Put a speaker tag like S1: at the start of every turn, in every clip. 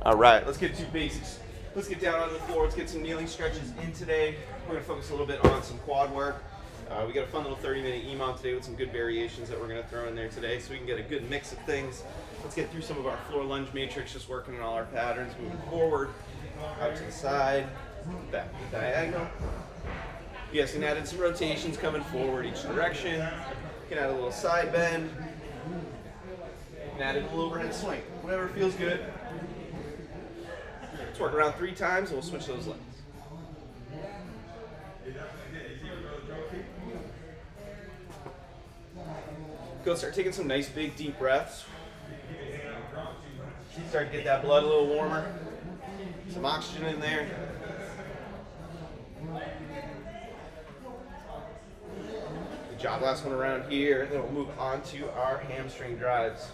S1: All right, let's get to basics. Let's get down on the floor. Let's get some kneeling stretches in today. We're gonna focus a little bit on some quad work. We got a fun little 30-minute EMOM today with some good variations that we're gonna throw in there today so we can get a good mix of things. Let's get through some of our floor lunge matrix, just working on all our patterns, moving forward, out to the side, back to the diagonal. You guys can add in some rotations coming forward each direction. You can add a little side bend. You can add in a little overhead swing, whatever feels good. Let's work around 3 times and we'll switch those legs. Go start taking some nice big deep breaths. Start to get that blood a little warmer. Some oxygen in there. Good job, last one around here. Then we'll move on to our hamstring drives.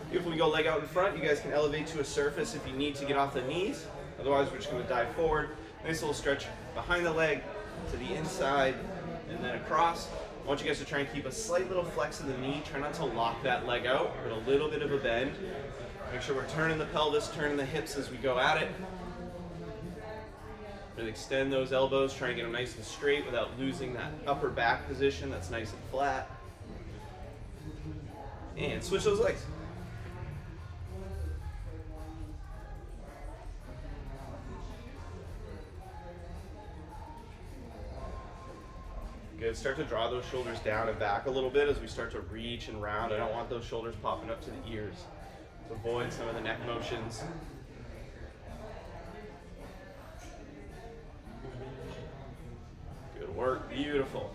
S1: Beautiful, we go leg out in front. You guys can elevate to a surface if you need to get off the knees. Otherwise, we're just gonna dive forward. Nice little stretch behind the leg to the inside and then across. I want you guys to try and keep a slight little flex of the knee. Try not to lock that leg out, but a little bit of a bend. Make sure we're turning the pelvis, turning the hips as we go at it. Really extend those elbows, try and get them nice and straight without losing that upper back position that's nice and flat. And switch those legs. Good. Start to draw those shoulders down and back a little bit as we start to reach and round. I don't want those shoulders popping up to the ears. So avoid some of the neck motions. Good work. Beautiful.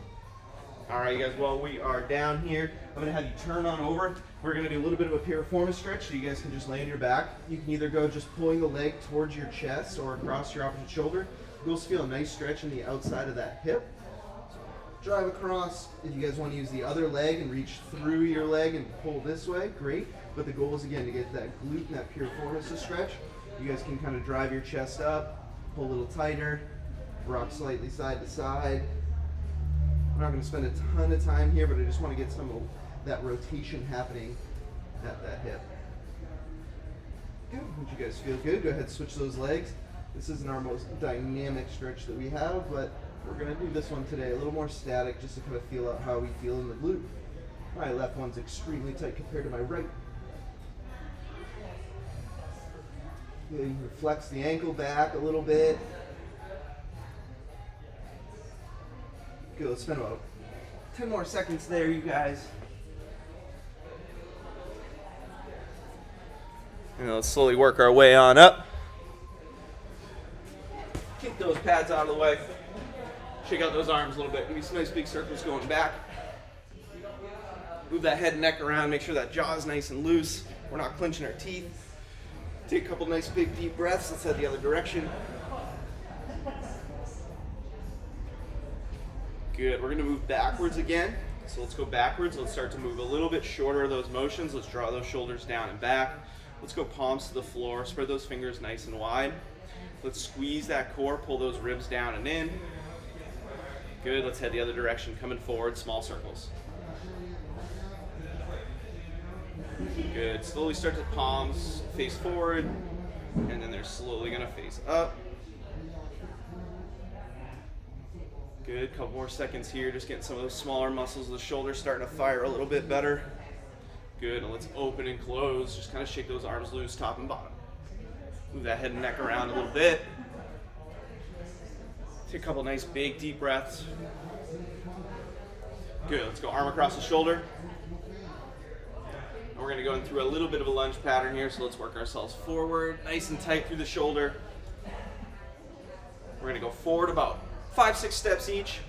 S1: All right, you guys, while we are down here, I'm going to have you turn on over. We're going to do a little bit of a piriformis stretch, so you guys can just lay on your back. You can either go just pulling the leg towards your chest or across your opposite shoulder. You'll also feel a nice stretch in the outside of that hip. Drive across. If you guys want to use the other leg and reach through your leg and pull this way, great. But the goal is, again, to get that glute and that piriformis to stretch. You guys can kind of drive your chest up, pull a little tighter, rock slightly side to side. I'm not going to spend a ton of time here, but I just want to get some of that rotation happening at that hip. Good. Once you guys feel good, go ahead and switch those legs. This isn't our most dynamic stretch that we have, but we're going to do this one today a little more static, just to kind of feel out how we feel in the glute. My left one's extremely tight compared to my right. You can flex the ankle back a little bit. Good, let's spend about 10 more seconds there, you guys. And let's slowly work our way on up. Kick those pads out of the way. Shake out those arms a little bit. Give me some nice big circles going back. Move that head and neck around. Make sure that jaw is nice and loose. We're not clenching our teeth. Take a couple nice big deep breaths. Let's head the other direction. Good. We're going to move backwards again. So let's go backwards. Let's start to move a little bit shorter of those motions. Let's draw those shoulders down and back. Let's go palms to the floor. Spread those fingers nice and wide. Let's squeeze that core. Pull those ribs down and in. Good, let's head the other direction, coming forward, small circles. Good, slowly start to palms face forward, and then they're slowly gonna face up. Good, couple more seconds here, just getting some of those smaller muscles of the shoulder starting to fire a little bit better. Good, and let's open and close, just kind of shake those arms loose, top and bottom. Move that head and neck around a little bit. Take a couple nice big deep breaths. Good, let's go arm across the shoulder. And we're gonna go in through a little bit of a lunge pattern here, so let's work ourselves forward, nice and tight through the shoulder. We're gonna go forward about 5-6 steps each.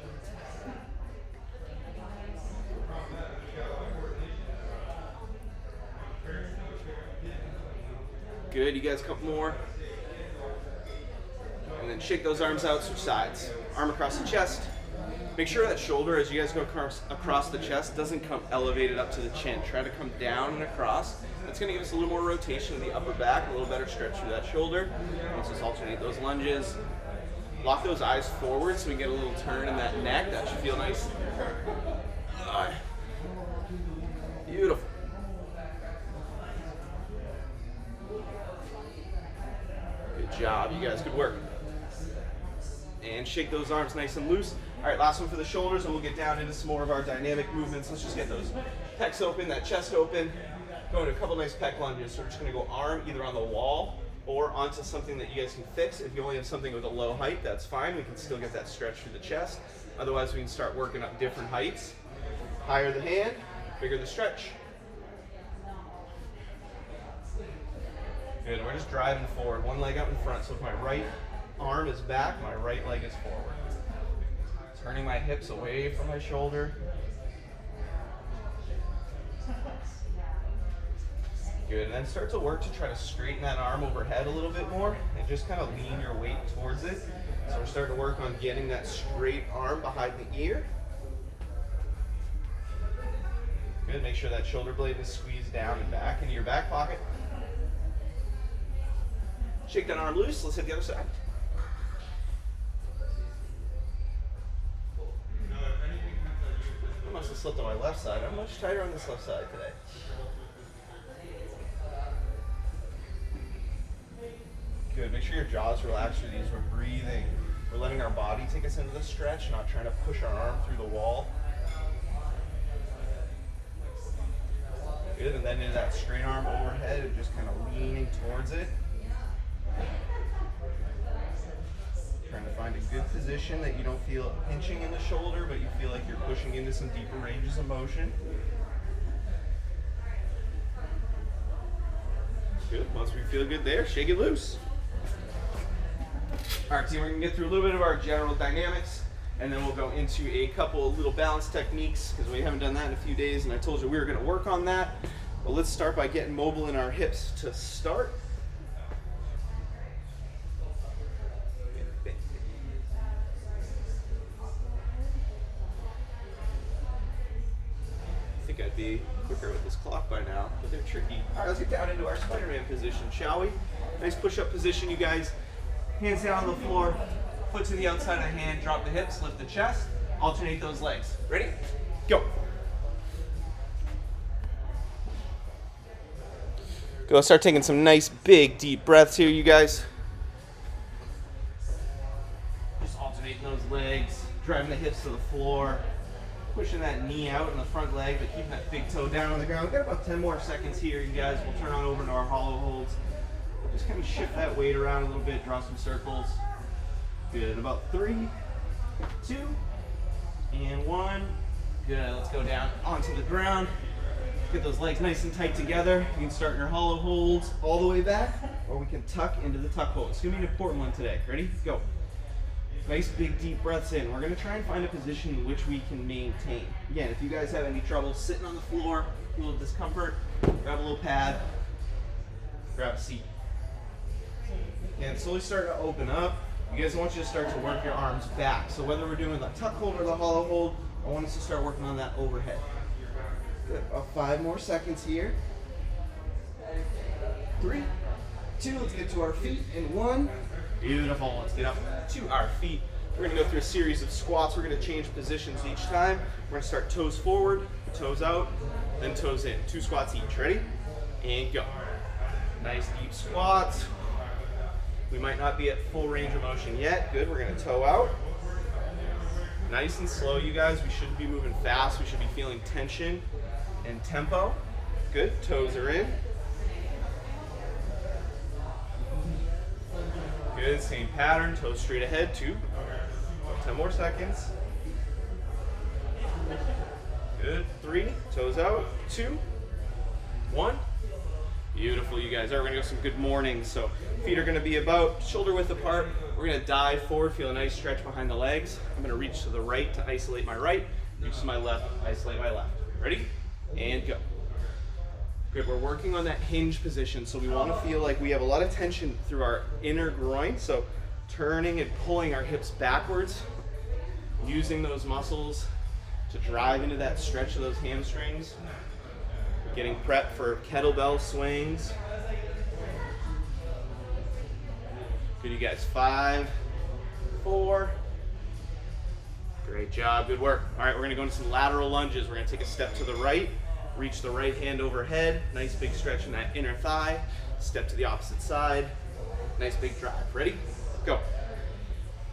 S1: Good, you guys, a couple more. And then shake those arms out, switch sides. Arm across the chest. Make sure that shoulder, as you guys go across the chest, doesn't come elevated up to the chin. Try to come down and across. That's going to give us a little more rotation in the upper back, a little better stretch through that shoulder. Let's just alternate those lunges. Lock those eyes forward so we can get a little turn in that neck. That should feel nice. Beautiful. job, you guys. Good work. And shake those arms nice and loose. All right, last one for the shoulders, and we'll get down into some more of our dynamic movements. Let's just get those pecs open, that chest open. Go into a couple nice pec lunges. So we're just gonna go arm either on the wall or onto something that you guys can fix. If you only have something with a low height, that's fine. We can still get that stretch through the chest. Otherwise, we can start working up different heights. Higher the hand, bigger the stretch. Good, we're just driving forward. One leg out in front. So if my right arm is back, my right leg is forward. Turning my hips away from my shoulder. Good, and then start to work to try to straighten that arm overhead a little bit more and just kind of lean your weight towards it. So we're starting to work on getting that straight arm behind the ear. Good, make sure that shoulder blade is squeezed down and back into your back pocket. Shake that arm loose, let's hit the other side. I must have slipped on my left side. I'm much tighter on this left side today. Good, make sure your jaw's relaxed through these. We're breathing. We're letting our body take us into the stretch, not trying to push our arm through the wall. Good, and then into that straight arm overhead and just kind of leaning towards it. Trying to find a good position that you don't feel pinching in the shoulder, but you feel like you're pushing into some deeper ranges of motion. Good, once we feel good there, shake it loose. All right, team, we're gonna get through a little bit of our general dynamics, and then we'll go into a couple of little balance techniques, because we haven't done that in a few days, and I told you we were gonna work on that. But let's start by getting mobile in our hips to start. I think I'd be quicker with this clock by now, but they're tricky. All right, let's get down into our Spider-Man position, shall we? Nice push-up position, you guys. Hands down on the floor, foot to the outside of the hand, drop the hips, lift the chest, alternate those legs. Ready? Go. Go, start taking some nice, big, deep breaths here, you guys. Just alternating those legs, driving the hips to the floor, pushing that knee out in the front leg, but keeping that big toe down on the ground. We've got about 10 more seconds here, you guys. We'll turn on over to our hollow holds. Just kind of shift that weight around a little bit, draw some circles. Good, about 3, 2, and 1. Good, let's go down onto the ground. Get those legs nice and tight together. You can start in your hollow holds all the way back, or we can tuck into the tuck hold. It's gonna be an important one today. Ready? Go. Nice big deep breaths in. We're gonna try and find a position in which we can maintain. Again, if you guys have any trouble sitting on the floor, a little discomfort, grab a little pad, grab a seat. And slowly start to open up. You guys, I want you to start to work your arms back. So whether we're doing the tuck hold or the hollow hold, I want us to start working on that overhead. Good. About 5 more seconds here. 3, 2, let's get to our feet in 1. Beautiful, let's get up to our feet. We're gonna go through a series of squats. We're gonna change positions each time. We're gonna start toes forward, toes out, then toes in. 2 squats each, ready? And go. Nice deep squats. We might not be at full range of motion yet. Good, we're gonna toe out. Nice and slow, you guys. We shouldn't be moving fast. We should be feeling tension and tempo. Good, toes are in. Good, same pattern, toes straight ahead, 2. 10 more seconds. Good, 3, toes out, 2, 1. Beautiful, you guys. All right, we're gonna go some good mornings. So feet are gonna be about shoulder width apart. We're gonna dive forward, feel a nice stretch behind the legs. I'm gonna reach to the right to isolate my right, reach to my left, isolate my left. Ready? And go. Good, we're working on that hinge position, so we wanna feel like we have a lot of tension through our inner groin. So turning and pulling our hips backwards, using those muscles to drive into that stretch of those hamstrings. Getting prepped for kettlebell swings. Good, you guys. 5, 4. Great job, good work. All right, we're gonna go into some lateral lunges. We're gonna take a step to the right, reach the right hand overhead. Nice big stretch in that inner thigh. Step to the opposite side. Nice big drive. Ready? Go.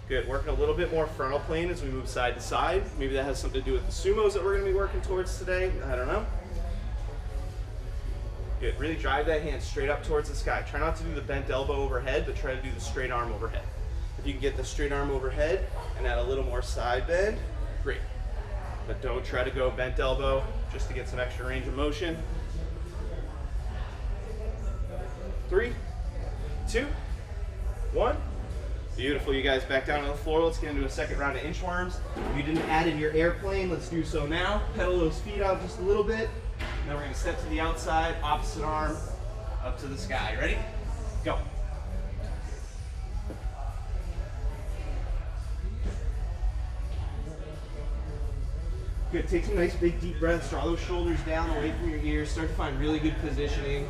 S1: Good. Working a little bit more frontal plane as we move side to side. Maybe that has something to do with the sumos that we're going to be working towards today. I don't know. Good. Really drive that hand straight up towards the sky. Try not to do the bent elbow overhead, but try to do the straight arm overhead. If you can get the straight arm overhead and add a little more side bend, great. But don't try to go bent elbow just to get some extra range of motion. 3, 2, 1. Beautiful, you guys. Back down on the floor. Let's get into a second round of inchworms. If you didn't add in your airplane, let's do so now. Pedal those feet out just a little bit. Now we're going to step to the outside, opposite arm, up to the sky. Ready? Go. Good. Take some nice big deep breaths. Draw those shoulders down away from your ears. Start to find really good positioning.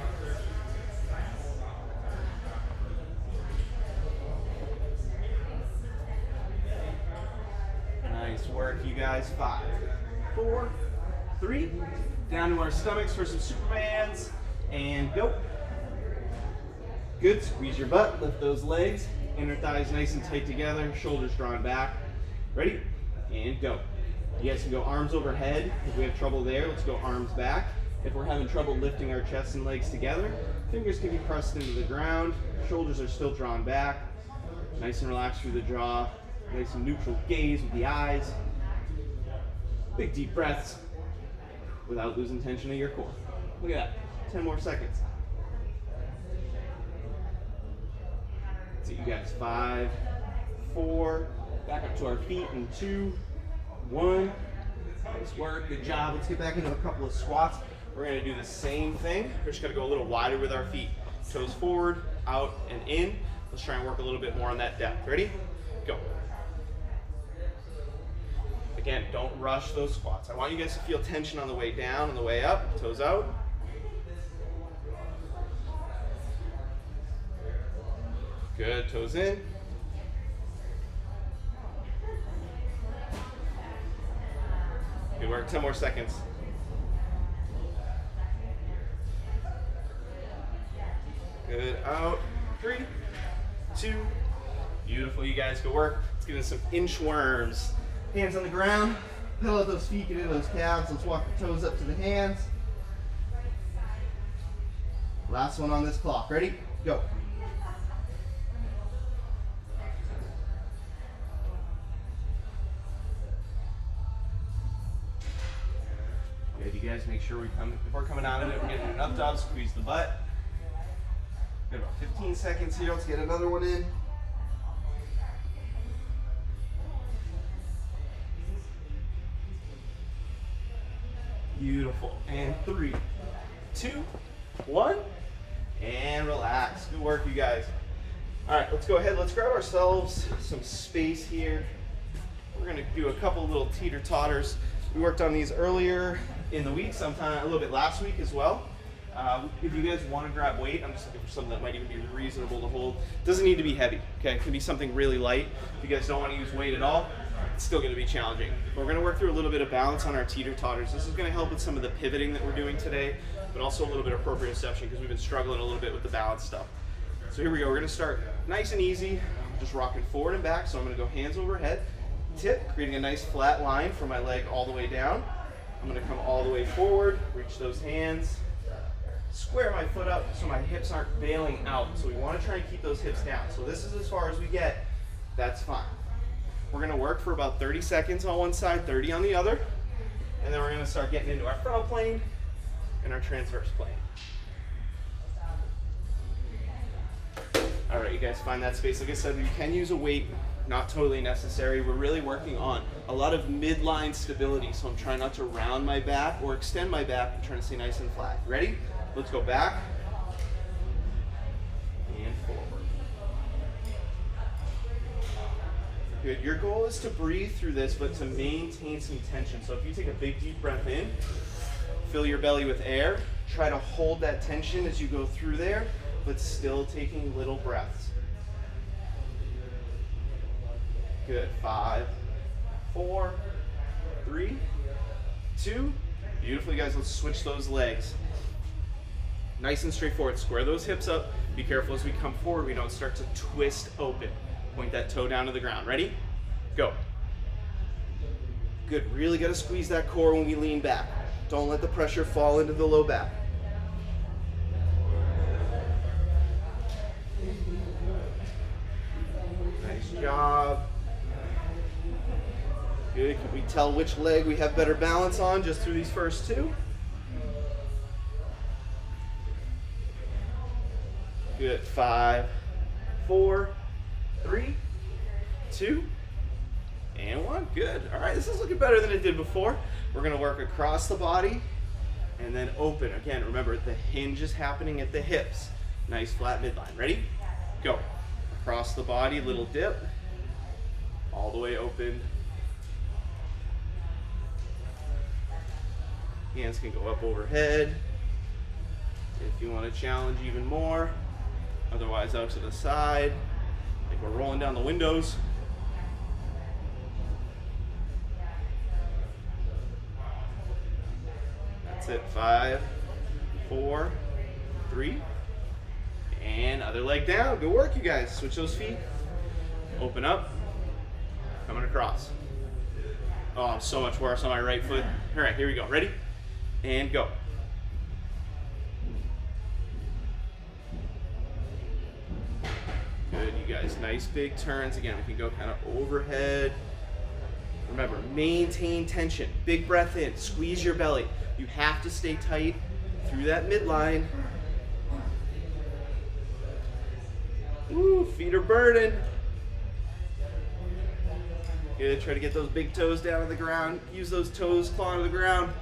S1: Nice work, you guys. 5, 4, 3. Down to our stomachs for some Supermans. And go. Good. Squeeze your butt. Lift those legs. Inner thighs nice and tight together. Shoulders drawn back. Ready? And go. You guys can go arms overhead. If we have trouble there, let's go arms back. If we're having trouble lifting our chest and legs together, fingers can be pressed into the ground. Shoulders are still drawn back. Nice and relaxed through the jaw. Nice and neutral gaze with the eyes. Big deep breaths without losing tension of your core. Look at that. 10 more seconds. See you guys. 5, 4. Back up to our feet in 2, 1. Nice work. Good job. Let's get back into a couple of squats. We're going to do the same thing. We're just going to go a little wider with our feet. Toes forward, out, and in. Let's try and work a little bit more on that depth. Ready? Go. Again, don't rush those squats. I want you guys to feel tension on the way down, on the way up. Toes out. Good. Toes in. Good work. 10 more seconds. Good. Out. 3, 2. Beautiful, you guys. Good work. Let's get into some inchworms. Hands on the ground. Pedal out those feet. Get into those calves. Let's walk the toes up to the hands. Last one on this clock. Ready? Go. Good. You guys make sure before coming out of it, we're getting an up dog. Squeeze the butt. Got about 15 seconds here. Let's get another one in. Beautiful. And 3, 2, 1. And relax. Good work, you guys. All right, let's go ahead. Let's grab ourselves some space here. We're going to do a couple little teeter-totters. We worked on these earlier in the week, sometime a little bit last week as well. If you guys want to grab weight, I'm just looking for something that might even be reasonable to hold. Doesn't need to be heavy, okay? It can be something really light. If you guys don't want to use weight at all, it's still going to be challenging. But we're going to work through a little bit of balance on our teeter-totters. This is going to help with some of the pivoting that we're doing today, but also a little bit of proprioception because we've been struggling a little bit with the balance stuff. So here we go. We're going to start nice and easy, just rocking forward and back. So I'm going to go hands overhead, tip, creating a nice flat line for my leg all the way down. I'm going to come all the way forward, reach those hands, square my foot up so my hips aren't bailing out. So we want to try and keep those hips down. So this is as far as we get. That's fine. We're going to work for about 30 seconds on one side, 30 on the other. And then we're going to start getting into our frontal plane and our transverse plane. All right, you guys find that space. Like I said, you can use a weight, not totally necessary. We're really working on a lot of midline stability. So I'm trying not to round my back or extend my back. I'm trying to stay nice and flat. Ready? Let's go back and forward. Good. Your goal is to breathe through this, but to maintain some tension. So if you take a big deep breath in, fill your belly with air, try to hold that tension as you go through there, but still taking little breaths. Good. 5, 4, 3, 2. Beautiful, you guys. Let's switch those legs. Nice and straightforward. Square those hips up. Be careful as we come forward, we don't start to twist open. Point that toe down to the ground. Ready? Go. Good. Really got to squeeze that core when we lean back. Don't let the pressure fall into the low back. Nice job. Good. Can we tell which leg we have better balance on just through these first two? Good. 5, 4, 3, 2, and 1. Good. All right, this is looking better than it did before. We're going to work across the body and then open. Again, remember, the hinge is happening at the hips. Nice flat midline. Ready? Go. Across the body, little dip. All the way open. Hands can go up overhead if you want to challenge even more. Otherwise, out to the side. Like we're rolling down the windows. That's it. 5, 4, 3, and other leg down. Good work, you guys. Switch those feet. Open up. Coming across. Oh, I'm so much worse on my right foot. All right, here we go. Ready? And go. Good, you guys. Nice big turns. Again, we can go kind of overhead. Remember, maintain tension. Big breath in. Squeeze your belly. You have to stay tight through that midline. Ooh, feet are burning. Good. Try to get those big toes down on the ground. Use those toes clawing to the ground.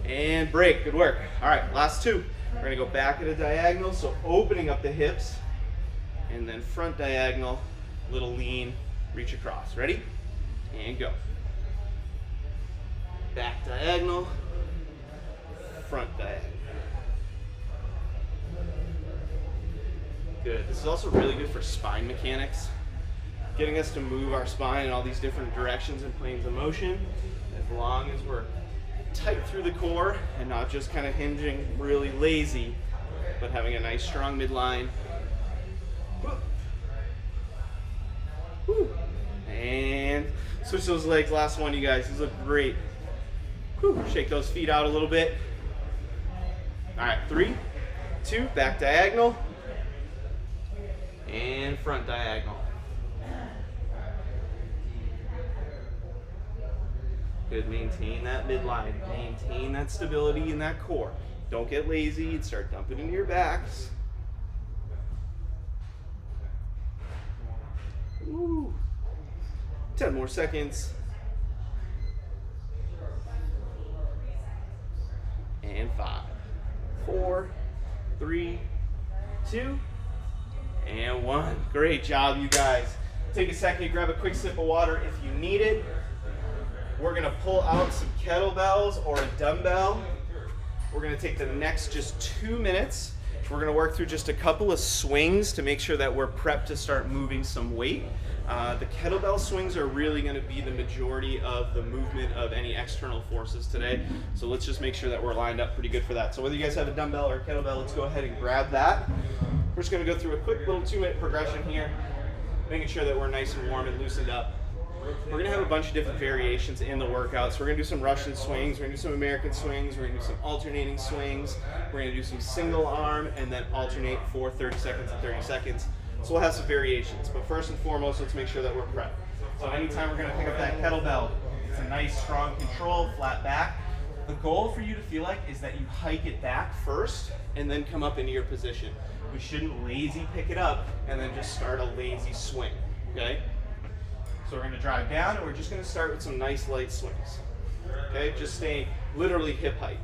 S1: And break. Good work. All right, last two. We're going to go back at a diagonal, so opening up the hips. And then front diagonal, little lean, reach across. Ready? And go. Back diagonal, front diagonal. Good. This is also really good for spine mechanics, getting us to move our spine in all these different directions and planes of motion, as long as we're tight through the core and not just kind of hinging really lazy, but having a nice strong midline. And switch those legs. Last one, you guys. These look great. Shake those feet out a little bit. All right, 3, 2, back diagonal, and front diagonal. Good. Maintain that midline. Maintain that stability in that core. Don't get lazy and start dumping into your backs. Ooh. 10 more seconds. And 5, 4, 3, 2, and 1. Great job, you guys. Take a second, grab a quick sip of water if you need it. We're gonna pull out some kettlebells or a dumbbell. We're gonna take the next just 2 minutes. We're gonna work through just a couple of swings to make sure that we're prepped to start moving some weight. The kettlebell swings are really gonna be the majority of the movement of any external forces today. So let's just make sure that we're lined up pretty good for that. So whether you guys have a dumbbell or a kettlebell, let's go ahead and grab that. We're just gonna go through a quick little 2-minute progression here, making sure that we're nice and warm and loosened up. We're gonna have a bunch of different variations in the workout. So we're gonna do some Russian swings, we're gonna do some American swings, we're gonna do some alternating swings, we're gonna do some single arm, and then alternate for 30 seconds and 30 seconds. So we'll have some variations, but first and foremost, let's make sure that we're prepped. So anytime we're gonna pick up that kettlebell, it's a nice strong control, flat back. The goal for you to feel like is that you hike it back first and then come up into your position. We shouldn't lazy pick it up and then just start a lazy swing, okay? So we're gonna drive down and we're just gonna start with some nice light swings. Okay, just staying literally hip height.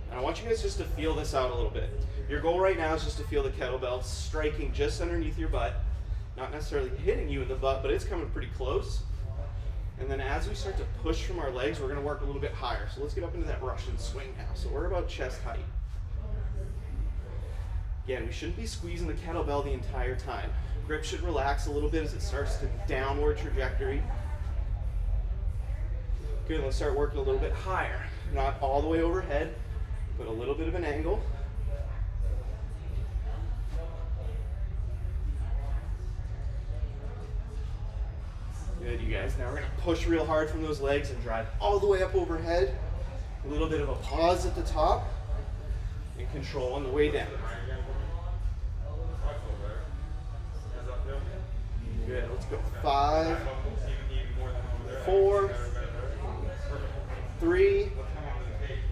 S1: And I want you guys just to feel this out a little bit. Your goal right now is just to feel the kettlebell striking just underneath your butt. Not necessarily hitting you in the butt, but it's coming pretty close. And then as we start to push from our legs, we're gonna work a little bit higher. So let's get up into that Russian swing now. So we're about chest height. Again, we shouldn't be squeezing the kettlebell the entire time. Grip should relax a little bit as it starts to downward trajectory. Good, let's start working a little bit higher. not all the way overhead, but a little bit of an angle. Good, you guys. Now we're going to push real hard from those legs and drive all the way up overhead. A little bit of a pause at the top and control on the way down. Good, let's go. 5, 4, 3,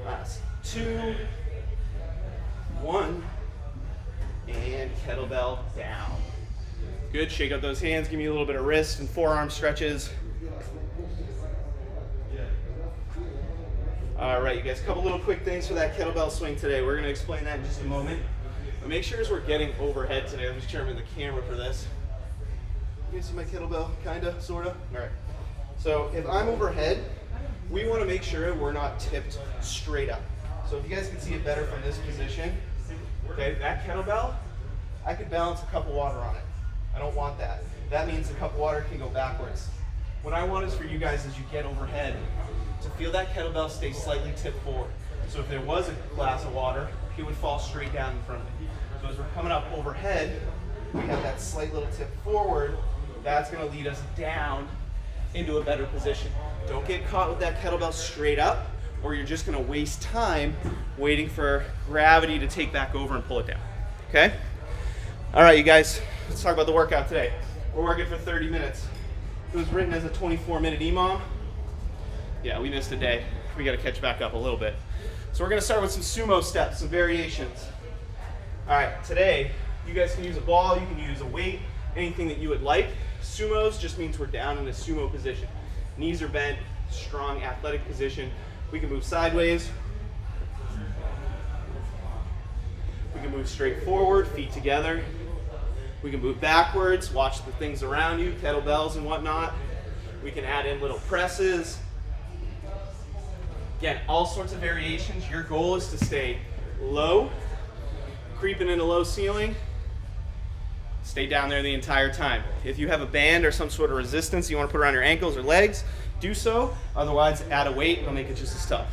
S1: last 2, 1, and kettlebell down. Good, shake out those hands, give me a little bit of wrist and forearm stretches. All right, you guys, a couple little quick things for that kettlebell swing today. We're gonna explain that in just a moment. But make sure as we're getting overhead today, I'm just turning the camera for this. You guys see my kettlebell, kinda, sorta? All right. So if I'm overhead, we wanna make sure we're not tipped straight up. So if you guys can see it better from this position, okay, that kettlebell, I could balance a cup of water on it. I don't want that. That means the cup of water can go backwards. What I want is for you guys, as you get overhead, to feel that kettlebell stay slightly tipped forward. So if there was a glass of water, it would fall straight down in front of me. So as we're coming up overhead, we have that slight little tip forward. That's gonna lead us down into a better position. Don't get caught with that kettlebell straight up, or you're just gonna waste time waiting for gravity to take back over and pull it down, okay? All right, you guys, let's talk about the workout today. We're working for 30 minutes. It was written as a 24-minute EMOM. Yeah, we missed a day. We gotta catch back up a little bit. So we're gonna start with some sumo steps, some variations. All right, today, you guys can use a ball, you can use a weight, anything that you would like. Sumos just means we're down in a sumo position. Knees are bent, strong athletic position. We can move sideways. We can move straight forward, feet together. We can move backwards, watch the things around you, kettlebells and whatnot. We can add in little presses. Again, all sorts of variations. Your goal is to stay low, creeping in a low ceiling. Stay down there the entire time. If you have a band or some sort of resistance you want to put around your ankles or legs, do so. Otherwise, add a weight, it'll make it just as tough.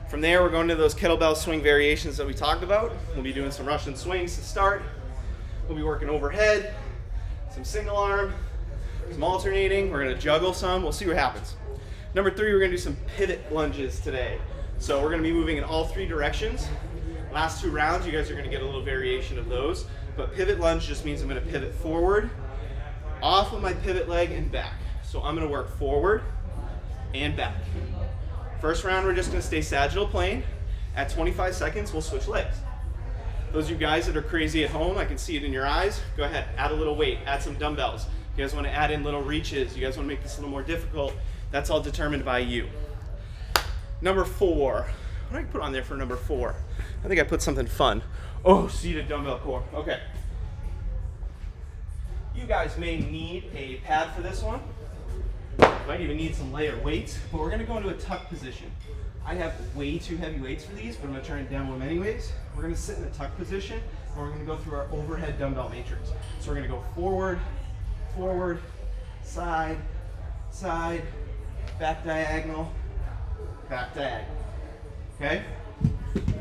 S1: From there, we're going to those kettlebell swing variations that we talked about. We'll be doing some Russian swings to start. We'll be working overhead, some single arm, some alternating. We're gonna juggle some, we'll see what happens. Number 3, we're gonna do some pivot lunges today. So we're gonna be moving in all 3 directions. Last 2 rounds, you guys are gonna get a little variation of those. But pivot lunge just means I'm gonna pivot forward, off of my pivot leg and back. So I'm gonna work forward and back. First round, we're just gonna stay sagittal plane. At 25 seconds, we'll switch legs. Those of you guys that are crazy at home, I can see it in your eyes. Go ahead, add a little weight, add some dumbbells. You guys wanna add in little reaches. You guys wanna make this a little more difficult. That's all determined by you. Number 4. What did I put on there for number 4? I think I put something fun. Oh, seated dumbbell core. Okay. You guys may need a pad for this one. Might even need some layer weights, but we're gonna go into a tuck position. I have way too heavy weights for these, but I'm gonna try and demo them anyways. We're gonna sit in a tuck position, and we're gonna go through our overhead dumbbell matrix. So we're gonna go forward, forward, side, side, back diagonal, back diagonal, okay?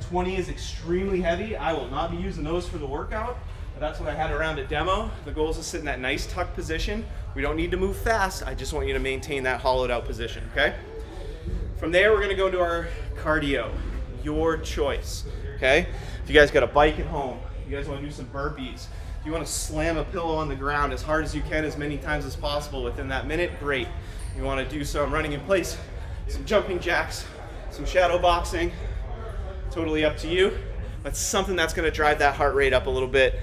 S1: 20 is extremely heavy. I will not be using those for the workout, but that's what I had around a demo. The goal is to sit in that nice tuck position. We don't need to move fast. I just want you to maintain that hollowed out position, okay? From there, we're gonna go into our cardio, your choice, okay? If you guys got a bike at home, you guys wanna do some burpees, if you wanna slam a pillow on the ground as hard as you can, as many times as possible within that minute, great. You wanna do some running in place, some jumping jacks, some shadow boxing, totally up to you. But something that's gonna drive that heart rate up a little bit.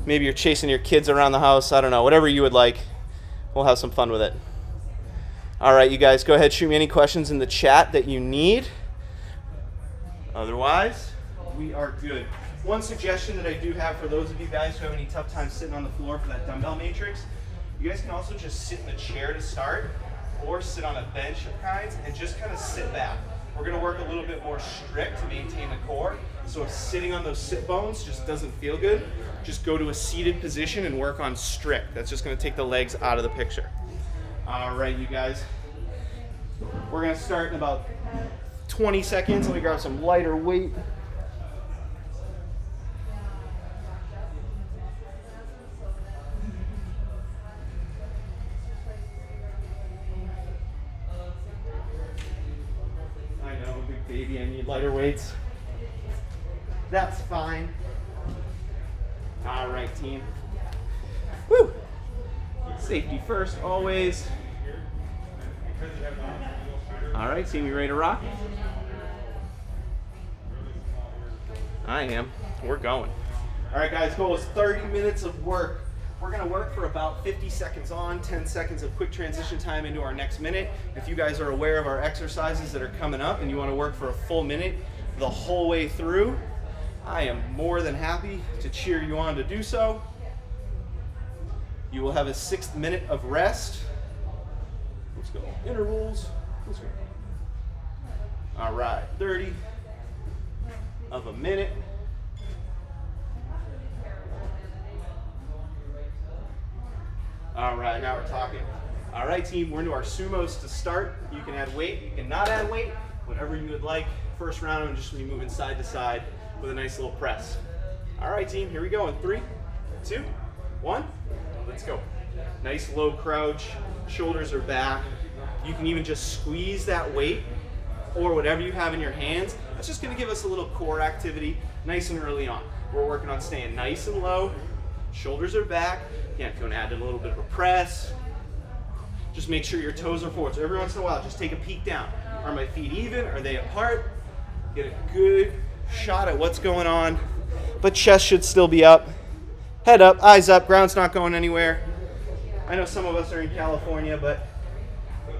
S1: Maybe you're chasing your kids around the house, I don't know, whatever you would like. We'll have some fun with it. All right, you guys, go ahead, shoot me any questions in the chat that you need. Otherwise, we are good. One suggestion that I do have for those of you guys who have any tough time sitting on the floor for that dumbbell matrix, you guys can also just sit in a chair to start, or sit on a bench of kinds and just kind of sit back. We're gonna work a little bit more strict to maintain the core. So if sitting on those sit bones just doesn't feel good, just go to a seated position and work on strict. That's just gonna take the legs out of the picture. All right, you guys. We're gonna start in about 20 seconds. Let me grab some lighter weight. I know, big baby, I need lighter weights. That's fine. All right, team. Woo! Safety first, always. All right, team, you ready to rock? I am. We're going. All right, guys, goal is 30 minutes of work. We're gonna work for about 50 seconds on, 10 seconds of quick transition time into our next minute. If you guys are aware of our exercises that are coming up and you wanna work for a full minute the whole way through, I am more than happy to cheer you on to do so. You will have a 6th minute of rest. Let's go. Intervals. Let's go. All right, 30 of a minute. All right, now we're talking. All right, team, we're into our sumos to start. You can add weight, you can not add weight, whatever you would like. First round, I'm just gonna be moving side to side with a nice little press. All right, team, here we go in 3, 2, 1, let's go. Nice low crouch, shoulders are back. You can even just squeeze that weight or whatever you have in your hands. That's just gonna give us a little core activity nice and early on. We're working on staying nice and low, shoulders are back. Again, if you wanna add in a little bit of a press, just make sure your toes are forward. So every once in a while, just take a peek down. Are my feet even? Are they apart? Get a good shot at what's going on. But chest should still be up. Head up, eyes up, ground's not going anywhere. I know some of us are in California, but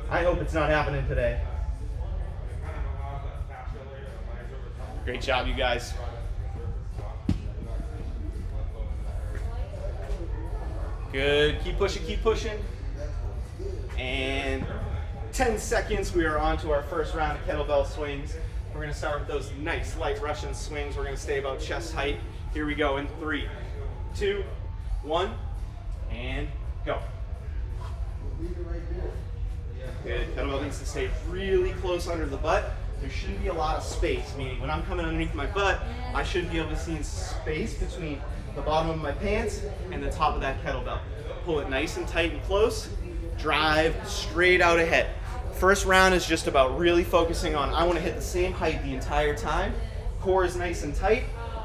S1: I hope it's not happening today. Great job, you guys. Good, keep pushing, keep pushing. And 10 seconds, we are on to our first round of kettlebell swings. We're gonna start with those nice light Russian swings. We're gonna stay about chest height. Here we go in 3, 2, 1, and go. Good, kettlebell needs to stay really close under the butt. There shouldn't be a lot of space, meaning when I'm coming underneath my butt, I should be able to see space between the bottom of my pants and the top of that kettlebell. Pull it nice and tight and close. Drive straight out ahead. First round is just about really focusing on, I want to hit the same height the entire time. Core is nice and tight.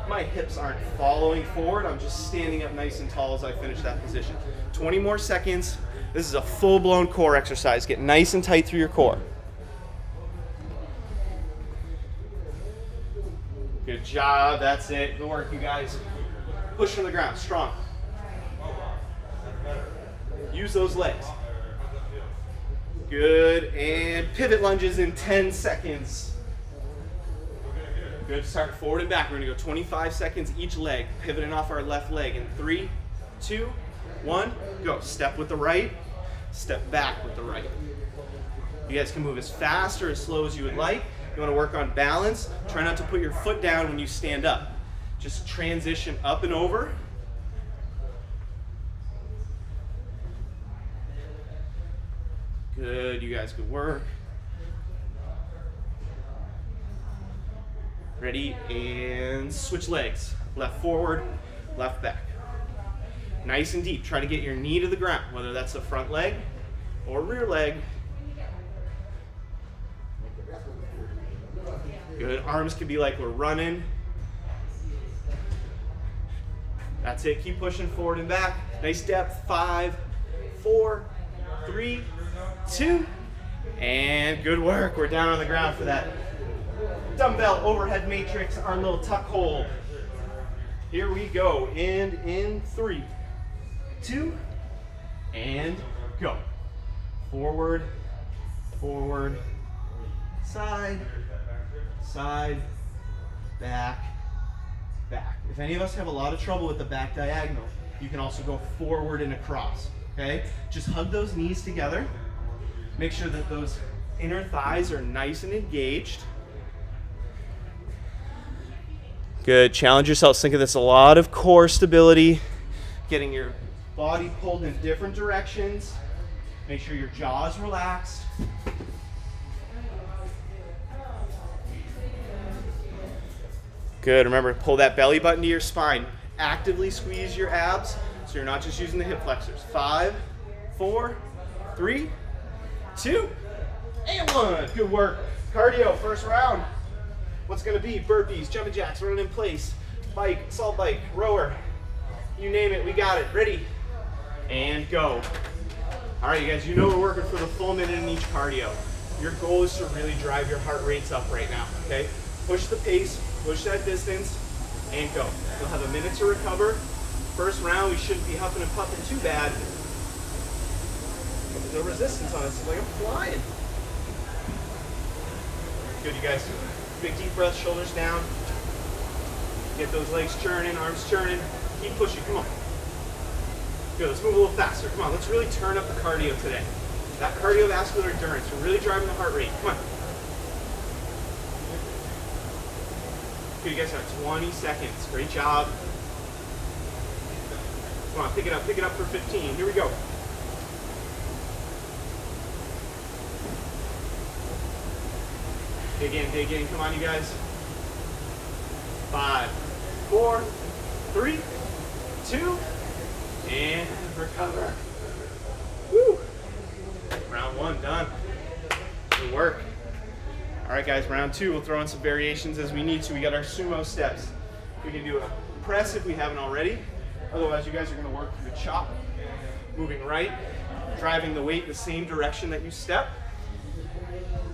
S1: My hips aren't following forward. I'm just standing up nice and tall as I finish that position. 20 more seconds. This is a full-blown core exercise. Get nice and tight through your core. Good job. That's it. Good work, you guys. Push from the ground. Strong. Use those legs. Good, and pivot lunges in 10 seconds. Good, start forward and back. We're gonna go 25 seconds each leg, pivoting off our left leg in 3, 2, 1, go. Step with the right, step back with the right. You guys can move as fast or as slow as you would like. You wanna work on balance. Try not to put your foot down when you stand up. Just transition up and over. Good, you guys, good work. Ready, and switch legs. Left forward, left back. Nice and deep. Try to get your knee to the ground, whether that's the front leg or rear leg. Good, arms can be like we're running. That's it, keep pushing forward and back. Nice depth, 5, 4, 3, 2, and good work. We're down on the ground for that dumbbell overhead matrix, our little tuck hold. Here we go, and in 3, 2, and go. Forward, forward, side, side, back, back. If any of us have a lot of trouble with the back diagonal, you can also go forward and across, okay? Just hug those knees together. Make sure that those inner thighs are nice and engaged. Good, challenge yourself. Think of this, a lot of core stability, getting your body pulled in different directions. Make sure your jaw is relaxed. Good, remember, pull that belly button to your spine. Actively squeeze your abs, so you're not just using the hip flexors. 5, 4, 3, 2, and 1. Good work. Cardio, first round. What's gonna be? Burpees, jumping jacks, running in place, bike, assault bike, rower. You name it, we got it. Ready? And go. All right, you guys, you know we're working for the full minute in each cardio. Your goal is to really drive your heart rates up right now, okay? Push the pace, push that distance, and go. You'll have a minute to recover. First round, we shouldn't be huffing and puffing too bad. There's no resistance on us, it's like I'm flying. Good, you guys. Big deep breath, shoulders down. Get those legs churning, arms churning. Keep pushing, come on. Good, let's move a little faster. Come on, let's really turn up the cardio today. That cardiovascular endurance, we're really driving the heart rate. Come on. Good, you guys have 20 seconds. Great job. Come on, pick it up for 15. Here we go. Dig in. Come on, you guys. 5, 4, 3, 2, and recover. Woo! Round 1 done. Good work. All right, guys, round 2, we'll throw in some variations as we need to. We got our Sumo Steps. We can do a press if we haven't already. Otherwise, you guys are gonna work through the chop. Moving right, driving the weight the same direction that you step.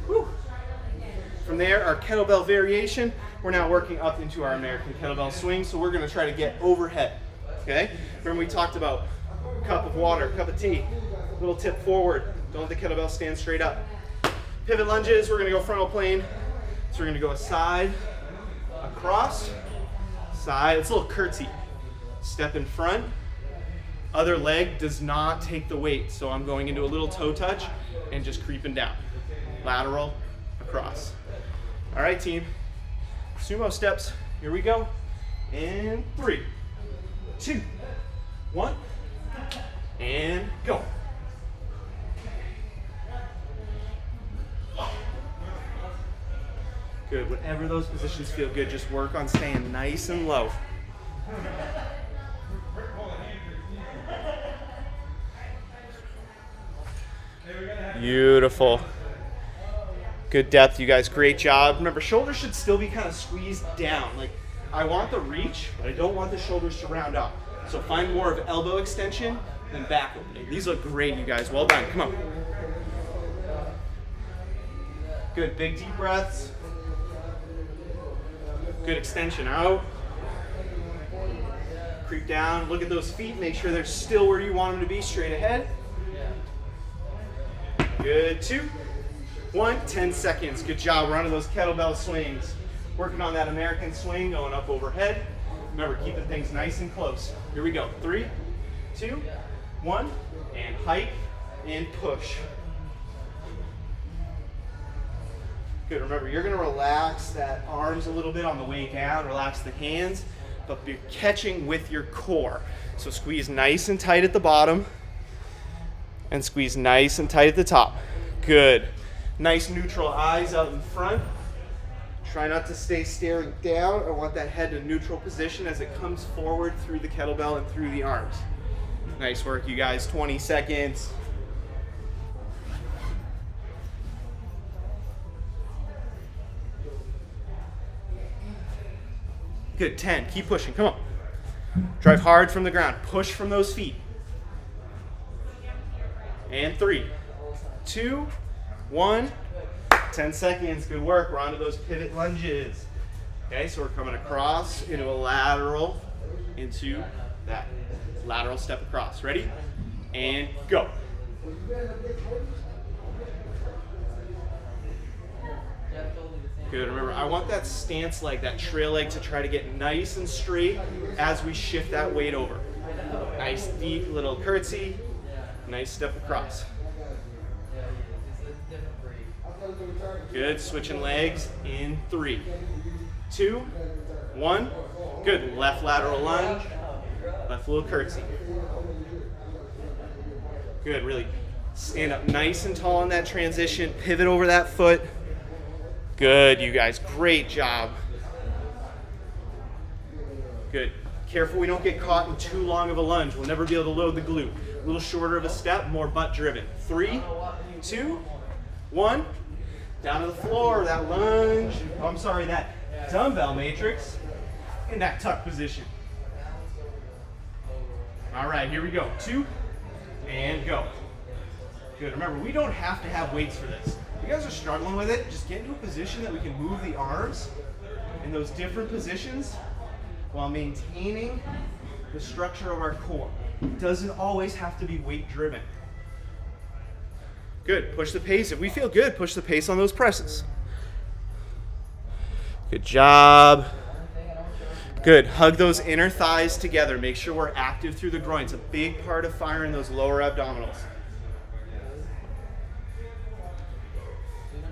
S1: Woo! From there, our kettlebell variation, we're now working up into our American kettlebell swing, so we're gonna try to get overhead, okay? Remember we talked about cup of water, cup of tea, little tip forward, don't let the kettlebell stand straight up. Pivot lunges, we're gonna go frontal plane, so we're gonna go side, across, side, it's a little curtsy. Step in front, other leg does not take the weight, so I'm going into a little toe touch and just creeping down. Lateral, across. All right, team. Sumo steps. Here we go. And 3, 2, 1, and go. Good. Whenever those positions feel good, just work on staying nice and low. Beautiful. Good depth, you guys. Great job. Remember, shoulders should still be kind of squeezed down. Like, I want the reach, but I don't want the shoulders to round up. So find more of elbow extension than back opening. These look great, you guys. Well done. Come on. Good. Big deep breaths. Good extension out. Creep down. Look at those feet. Make sure they're still where you want them to be, straight ahead. Good. 2, 1, 10 seconds. Good job. We're onto those kettlebell swings. Working on that American swing, going up overhead. Remember, keeping things nice and close. Here we go. 3, 2, 1, and hike and push. Good. Remember, you're going to relax that arms a little bit on the way down, relax the hands, but you're catching with your core. So squeeze nice and tight at the bottom and squeeze nice and tight at the top. Good. Nice neutral eyes out in front. Try not to stay staring down. I want that head in a neutral position as it comes forward through the kettlebell and through the arms. Nice work, you guys. 20 seconds. Good. 10. Keep pushing. Come on. Drive hard from the ground. Push from those feet. And 3, 2, 1. 10 seconds. Good work. We're on to those pivot lunges. Okay, so we're coming across into a lateral, into that lateral step across. Ready? And go. Good. Remember, I want that stance leg, that trail leg, to try to get nice and straight as we shift that weight over. Nice deep little curtsy. Nice step across. Good. Switching legs in 3, 2, 1. Good. Left lateral lunge. Left little curtsy. Good. Really stand up nice and tall on that transition. Pivot over that foot. Good, you guys. Great job. Good. Careful we don't get caught in too long of a lunge. We'll never be able to load the glute. A little shorter of a step, more butt driven. 3, 2, 1. Down to the floor, that lunge. Oh, I'm sorry, that dumbbell matrix in that tuck position. All right, here we go. 2, and go. Good. Remember, we don't have to have weights for this. If you guys are struggling with it, just get into a position that we can move the arms in those different positions while maintaining the structure of our core. It doesn't always have to be weight driven. Good. Push the pace. If we feel good, push the pace on those presses. Good job. Good. Hug those inner thighs together. Make sure we're active through the groin. It's a big part of firing those lower abdominals.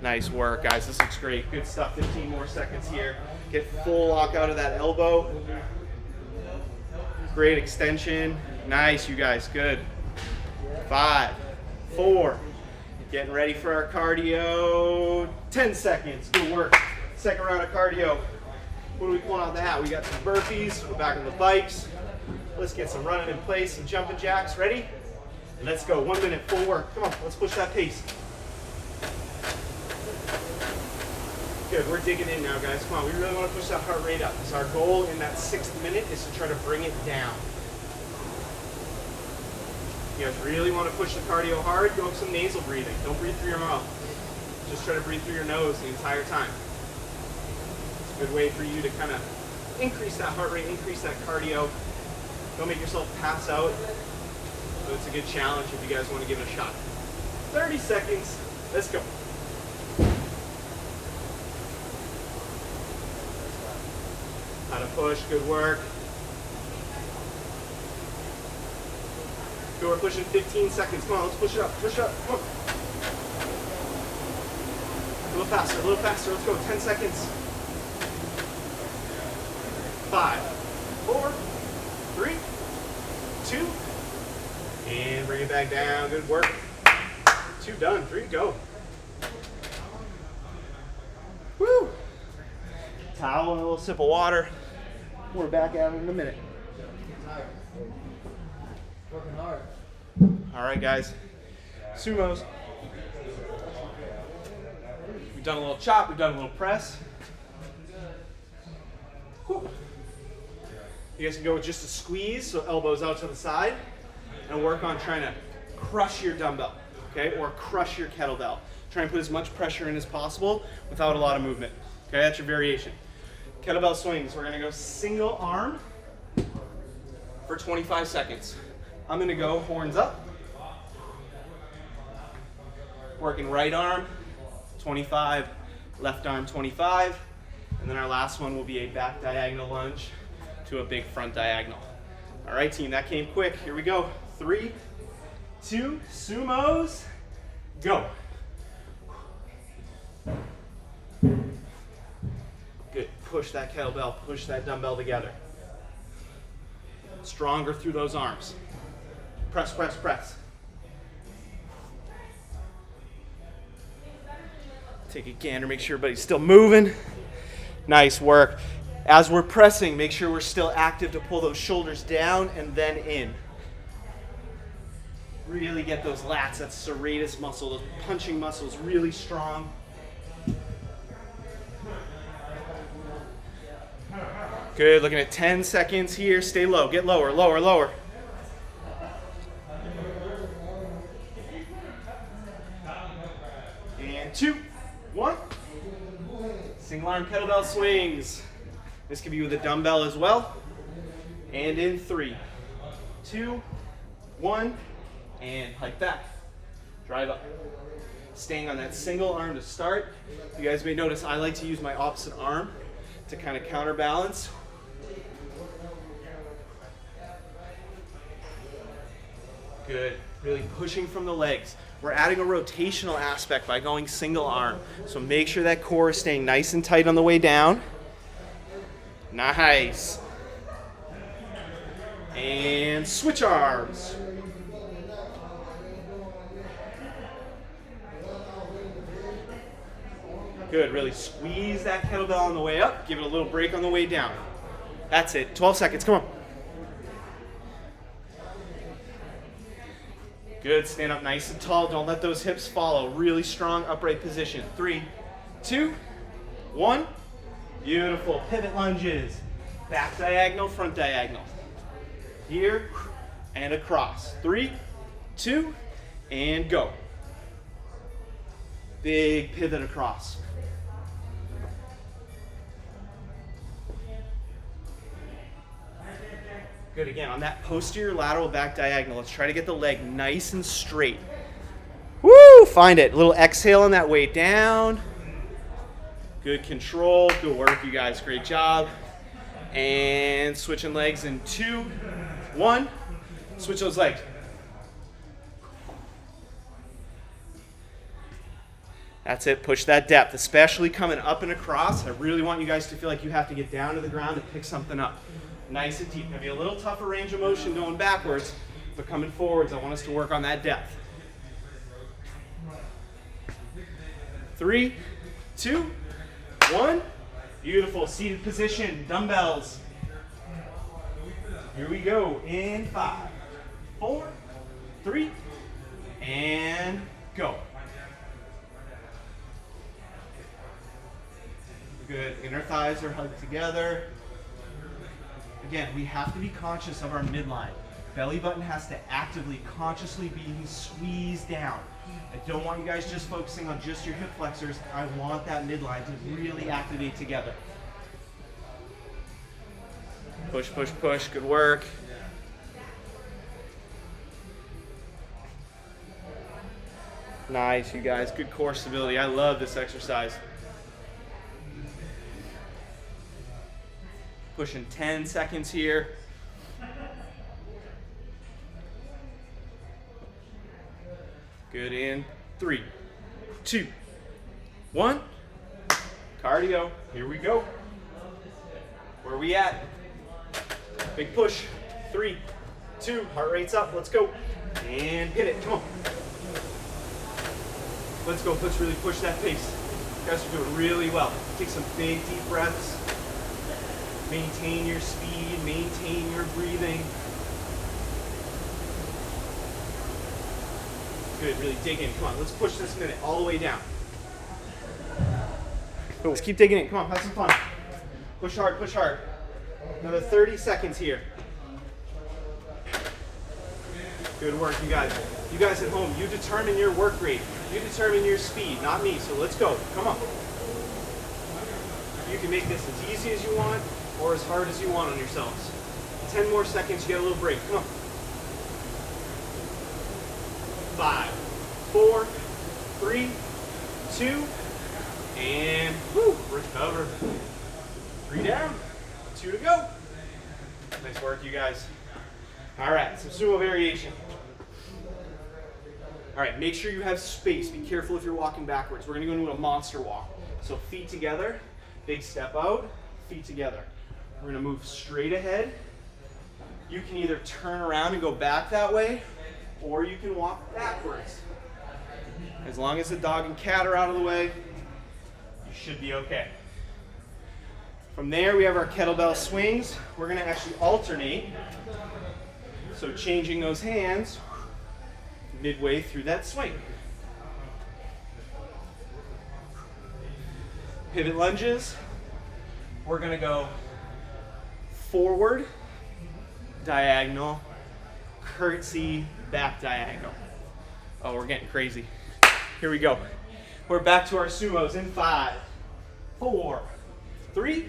S1: Nice work, guys. This looks great. Good stuff. 15 more seconds here. Get full lock out of that elbow. Great extension. Nice, you guys. Good. 5, 4. Getting ready for our cardio. 10 seconds. Good work. Second round of cardio. What are we pulling out the hat? We got some burpees. We're back on the bikes. Let's get some running in place, some jumping jacks. Ready? Let's go. 1 minute. Full work. Come on. Let's push that pace. Good, we're digging in now, guys. Come on, we really want to push that heart rate up. So our goal in that 6th minute is to try to bring it down. You guys really want to push the cardio hard, go with some nasal breathing. Don't breathe through your mouth. Just try to breathe through your nose the entire time. It's a good way for you to kind of increase that heart rate, increase that cardio. Don't make yourself pass out. So it's a good challenge if you guys want to give it a shot. 30 seconds. Let's go. How to push, good work. Good, we're pushing 15 seconds. Come on, let's push it up, push it up, come on. A little faster, let's go, 10 seconds. 5, 4, 3, 2, and bring it back down, good work. 2 done, 3 go. Woo! Towel and a little sip of water. We're back at it in a minute.
S2: Working hard.
S1: All right, guys. Sumos. We've done a little chop. We've done a little press. Whew. You guys can go with just a squeeze, so elbows out to the side, and work on trying to crush your dumbbell, okay, or crush your kettlebell. Try and put as much pressure in as possible without a lot of movement. Okay, that's your variation. Kettlebell swings, we're gonna go single arm for 25 seconds. I'm gonna go horns up. Working right arm, 25, left arm, 25. And then our last one will be a back diagonal lunge to a big front diagonal. All right, team, that came quick. Here we go. 3, 2, sumos, go. Good, push that kettlebell, push that dumbbell together. Stronger through those arms. Press, press, press. Take a gander, make sure everybody's still moving. Nice work. As we're pressing, make sure we're still active to pull those shoulders down and then in. Really get those lats, that serratus muscle, those punching muscles really strong. Good, looking at 10 seconds here. Stay low, get lower, lower, lower. And 2, 1. Single arm kettlebell swings. This could be with a dumbbell as well. And in 3, 2, 1, and hike back. Drive up. Staying on that single arm to start. You guys may notice I like to use my opposite arm to kind of counterbalance. Good. Really pushing from the legs. We're adding a rotational aspect by going single arm. So make sure that core is staying nice and tight on the way down. Nice. And switch arms. Good, really squeeze that kettlebell on the way up. Give it a little break on the way down. That's it. 12 seconds. Come on. Good. Stand up nice and tall. Don't let those hips follow. Really strong upright position. 3, 2, 1. Beautiful. Pivot lunges. Back diagonal, front diagonal. Here and across. 3, 2, and go. Big pivot across. Good, again, on that posterior lateral back diagonal, let's try to get the leg nice and straight. Woo, find it. A little exhale on that way down. Good control, good work, you guys, great job. And switching legs in 2, 1. Switch those legs. That's it, push that depth, especially coming up and across. I really want you guys to feel like you have to get down to the ground and pick something up. Nice and deep. Maybe a little tougher range of motion going backwards, but coming forwards, I want us to work on that depth. 3, 2, 1. Beautiful. Seated position. Dumbbells. Here we go. In 5, 4, 3, and go. Good. Inner thighs are hugged together. Again, we have to be conscious of our midline. Belly button has to actively, consciously be squeezed down. I don't want you guys just focusing on just your hip flexors. I want that midline to really activate together. Push, push, push. Good work. Nice, you guys. Good core stability. I love this exercise. Pushing 10 seconds here. Good, in 3, 2, 1. Cardio, here we go. Where are we at? Big push. 3, 2, heart rate's up, let's go. And hit it, come on. Let's go, let's really push that pace. You guys are doing really well. Take some big deep breaths. Maintain your speed, maintain your breathing. Good, really dig in. Come on, let's push this minute all the way down. Let's keep digging in. Come on, have some fun. Push hard, push hard. Another 30 seconds here. Good work, you guys. You guys at home, you determine your work rate. You determine your speed, not me. So let's go. Come on. You can make this as easy as you want or as hard as you want on yourselves. 10 more seconds, you get a little break. Come on. 5, 4, 3, 2, and woo, recover. 3 down, 2 to go. Nice work, you guys. All right, some sumo variation. All right, make sure you have space. Be careful if you're walking backwards. We're gonna go into a monster walk. So feet together, big step out, feet together. We're gonna move straight ahead. You can either turn around and go back that way, or you can walk backwards. As long as the dog and cat are out of the way, you should be okay. From there, we have our kettlebell swings. We're gonna actually alternate. So changing those hands midway through that swing. Pivot lunges. We're gonna go forward, diagonal, curtsy, back diagonal. Oh, we're getting crazy. Here we go. We're back to our sumos in 5, 4, 3,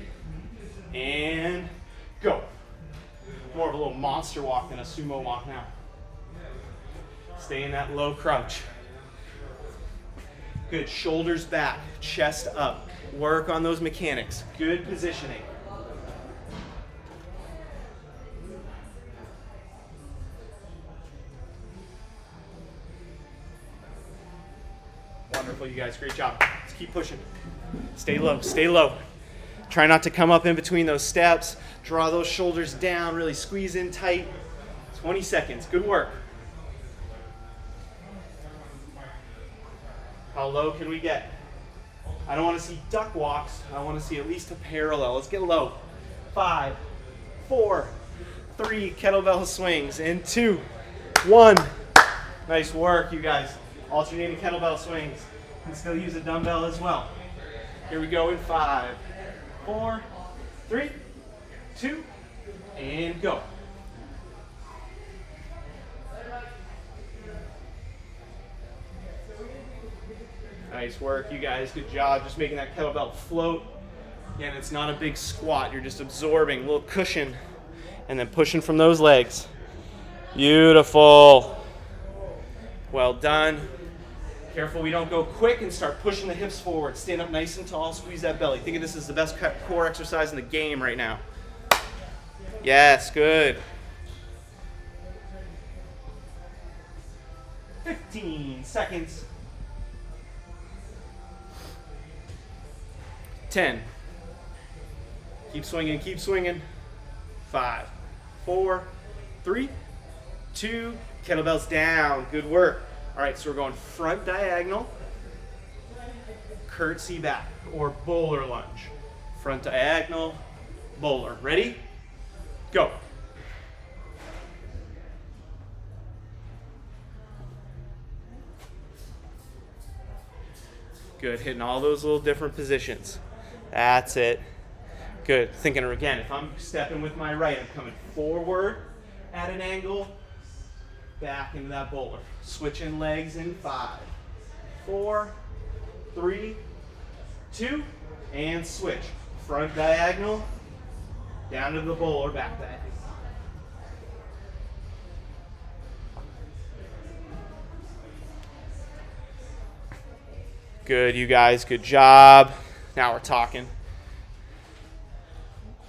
S1: and go. More of a little monster walk than a sumo walk now. Stay in that low crouch. Good, shoulders back, chest up. Work on those mechanics. Good positioning. Wonderful, you guys, great job. Let's keep pushing. Stay low, stay low. Try not to come up in between those steps. Draw those shoulders down, really squeeze in tight. 20 seconds, good work. How low can we get? I don't want to see duck walks. I want to see at least a parallel. Let's get low. 5, 4, 3, kettlebell swings, and 2, 1. Nice work, you guys. Alternating kettlebell swings. You can still use a dumbbell as well. Here we go in 5, 4, 3, 2, and go. Nice work, you guys. Good job. Just making that kettlebell float. Again, it's not a big squat. You're just absorbing a little cushion and then pushing from those legs. Beautiful. Well done. Careful we don't go quick and start pushing the hips forward. Stand up nice and tall. Squeeze that belly. Think of this as the best core exercise in the game right now. Yes, good. 15 seconds. 10. Keep swinging, keep swinging. 5, 4, 3, 2, kettlebells down. Good work. All right, so we're going front diagonal, curtsy back, or bowler lunge. Front diagonal, bowler. Ready? Go. Good, hitting all those little different positions. That's it. Good. Thinking again, if I'm stepping with my right, I'm coming forward at an angle, back into that bowler. Switching legs in 5, 4, 3, 2, and switch. Front diagonal, down to the bowler, back diagonal. Good, you guys. Good job. Now we're talking.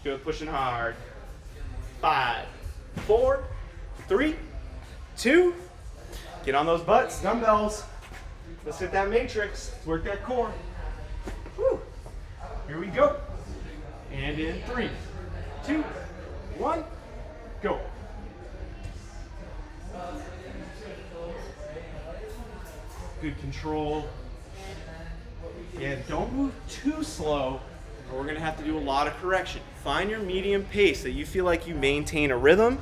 S1: Good, pushing hard. 5, 4, 3, 2. Get on those butts, dumbbells. Let's hit that matrix. Let's work that core. Woo. Here we go. And in 3, 2, 1, go. Good control. Yeah, don't move too slow, or we're going to have to do a lot of correction. Find your medium pace that you feel like you maintain a rhythm.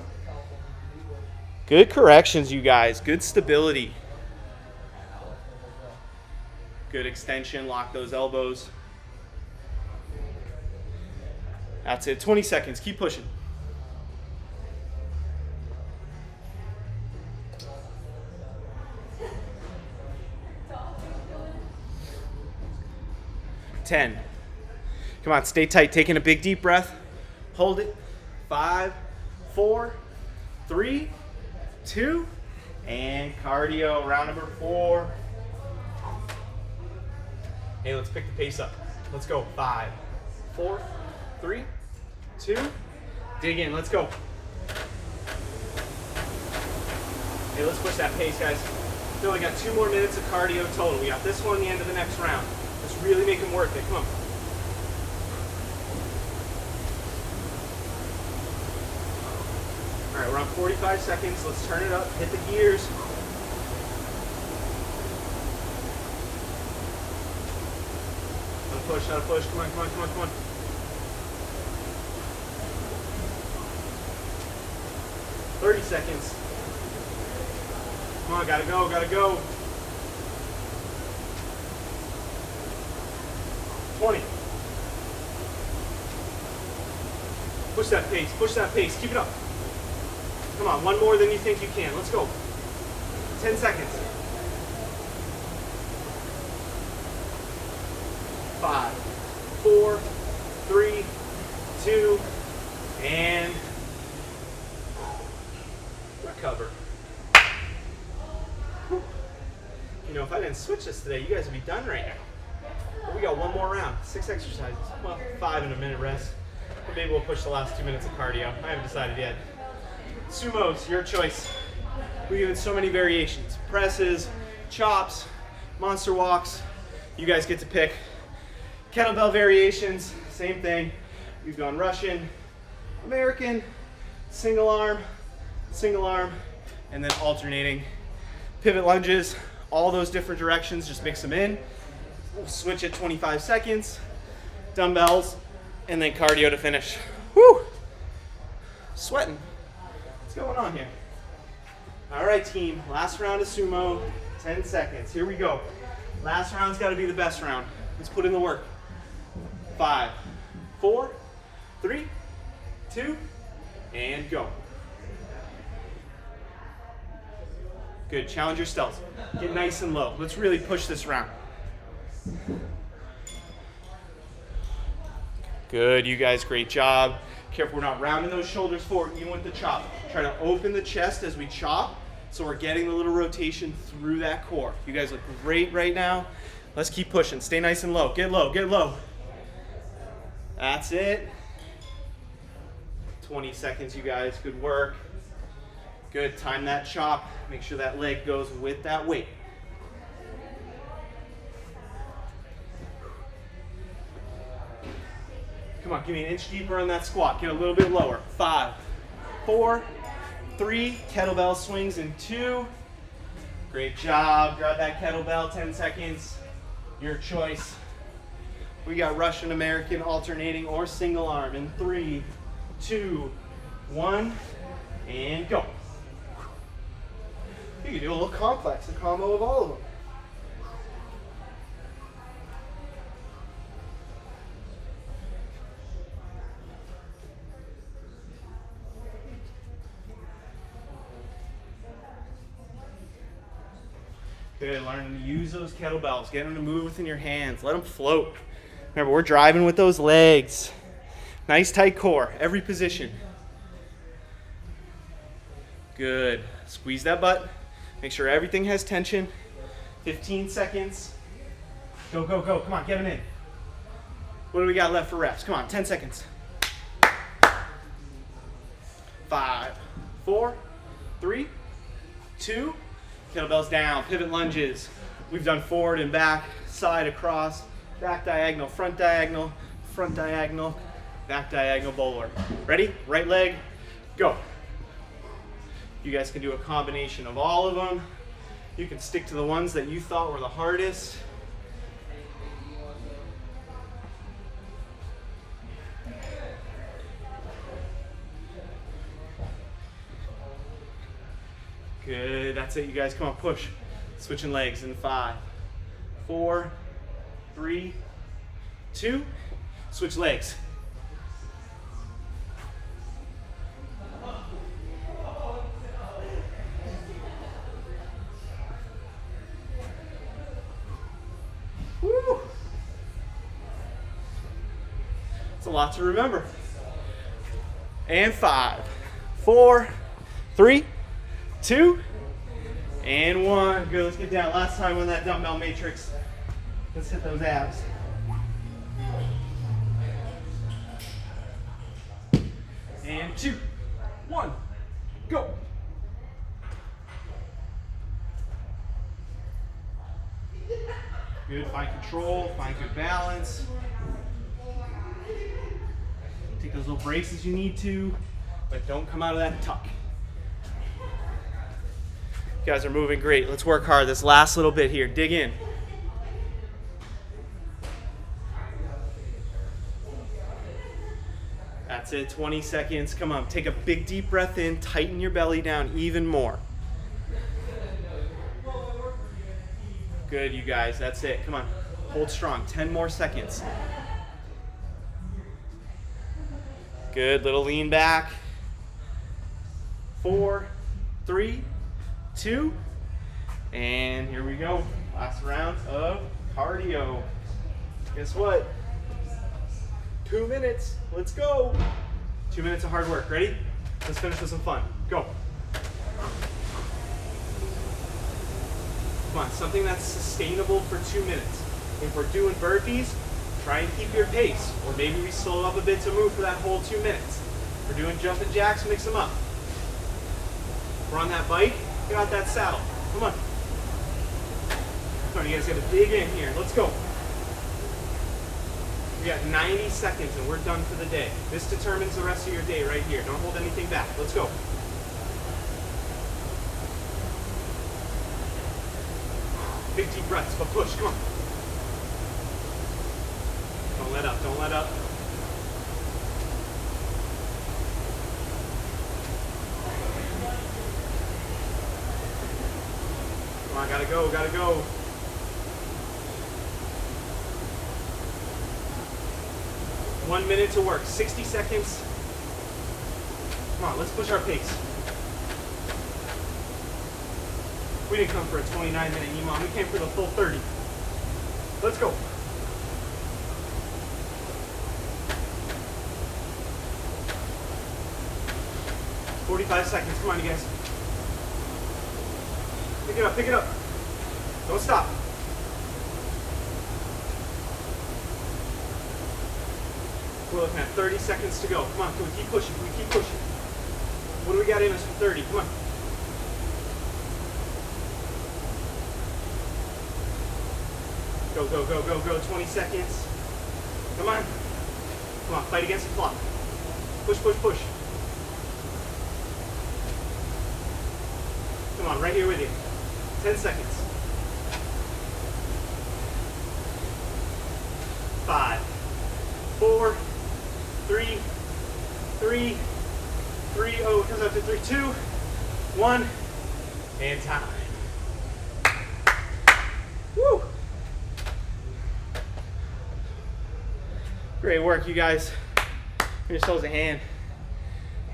S1: Good corrections, you guys. Good stability. Good extension. Lock those elbows. That's it. 20 seconds. Keep pushing. Ten. Come on, stay tight. Taking a big deep breath. Hold it. 5, 4, 3, 2, and cardio. Round number 4. Hey, let's pick the pace up. Let's go. 5, 4, 3, 2. Dig in. Let's go. Hey, let's push that pace, guys. We only got 2 more minutes of cardio total. We got this one, the end of the next round. Let's really make them work it. Come on. All right, we're on 45 seconds. Let's turn it up. Hit the gears. Push, not a push. Come on, come on, come on, come on. "30 seconds. Come on, gotta go, gotta go. 20. Push that pace, push that pace. Keep it up. Come on, one more than you think you can. Let's go. 10 seconds. 5, 4, 3, 2, and recover. You know, if I didn't switch this today, you guys would be done right now. But we got one more round, 6 exercises. Well, 5 and a minute rest. But maybe we'll push the last 2 minutes of cardio. I haven't decided yet. Sumos, your choice. We're doing so many variations. Presses, chops, monster walks. You guys get to pick. Kettlebell variations, same thing. We've gone Russian, American, single arm, and then alternating. Pivot lunges, all those different directions, just mix them in. We'll switch at 25 seconds, dumbbells, and then cardio to finish. Woo! Sweating. What's going on here? All right, team. Last round of sumo. 10 seconds. Here we go. Last round's got to be the best round. Let's put in the work. 5, 4, 3, 2, and go. Good. Challenge your stealth. Get nice and low. Let's really push this round. Good. You guys, great job. Careful we're not rounding those shoulders forward even with the chop. Try to open the chest as we chop so we're getting the little rotation through that core. You guys look great right now. Let's keep pushing. Stay nice and low. Get low. Get low. That's it. 20 seconds, you guys. Good work. Good. Time that chop. Make sure that leg goes with that weight. Come on, give me an inch deeper on that squat. Get a little bit lower. 5, 4, 3. Kettlebell swings in 2. Great job. Grab that kettlebell. 10 seconds. Your choice. We got Russian American alternating or single arm in 3, 2, 1, and go. You can do a little complex, a combo of all of them. Good, learn to use those kettlebells. Get them to move within your hands. Let them float. Remember, we're driving with those legs. Nice tight core, every position. Good. Squeeze that butt. Make sure everything has tension. 15 seconds. Go, go, go. Come on, get them in. What do we got left for reps? Come on, 10 seconds. 5, 4, 3, 2. Kettlebells down. Pivot lunges. We've done forward and back, side across, back diagonal, front diagonal, back diagonal bowler. Ready? Right leg, go. You guys can do a combination of all of them. You can stick to the ones that you thought were the hardest. Good, that's it, you guys. Come on, push. Switching legs in 5, 4, 3, 2. Switch legs. Woo. It's a lot to remember. And 5, 4, 3, 2, and 1. Good, let's get down. Last time on that dumbbell matrix. Let's hit those abs. And 2, 1, go. Good, find control, find good balance. Take those little breaks as you need to, but don't come out of that tuck. You guys are moving great. Let's work hard this last little bit here. Dig in. That's it, 20 seconds. Come on, take a big deep breath in, tighten your belly down even more. Good, you guys, that's it. Come on, hold strong, 10 more seconds. Good, little lean back. 4, 3, 2, and here we go. Last round of cardio. Guess what? 2 minutes. Let's go. 2 minutes of hard work. Ready? Let's finish with some fun. Go. Come on, something that's sustainable for 2 minutes. If we're doing burpees, try and keep your pace, or maybe we slow up a bit to move for that whole 2 minutes. If we're doing jumping jacks, mix them up. If we're on that bike, get out that saddle. Come on. Come on, you guys gotta dig in here. Let's go. We got 90 seconds and we're done for the day. This determines the rest of your day right here. Don't hold anything back. Let's go. Big deep breaths, but push. Come on. Don't let up. Don't let up. on, gotta go, gotta go. One minute to work, 60 seconds. Come on, let's push our pace. We didn't come for a 29-minute EMOM, we came for the full 30. Let's go. "45 seconds, come on you guys. Pick it up, pick it up. Don't stop. We're looking at 30 seconds to go. Come on, can we keep pushing, can we keep pushing? What do we got in us for 30? Come on. Go, go, go, go, go, 20 seconds. Come on. Come on, fight against the clock. Push, push, push. Come on, right here with you. 10 seconds. 5, 4, 3, 3, 3, oh, it comes up to 3, 2, 1, and time. Woo! Great work, you guys. Give yourselves a hand.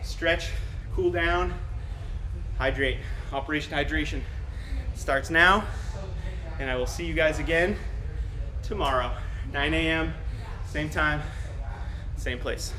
S1: Stretch, cool down, hydrate. Operation Hydration starts now, and I will see you guys again tomorrow, 9 a.m., same time, same place.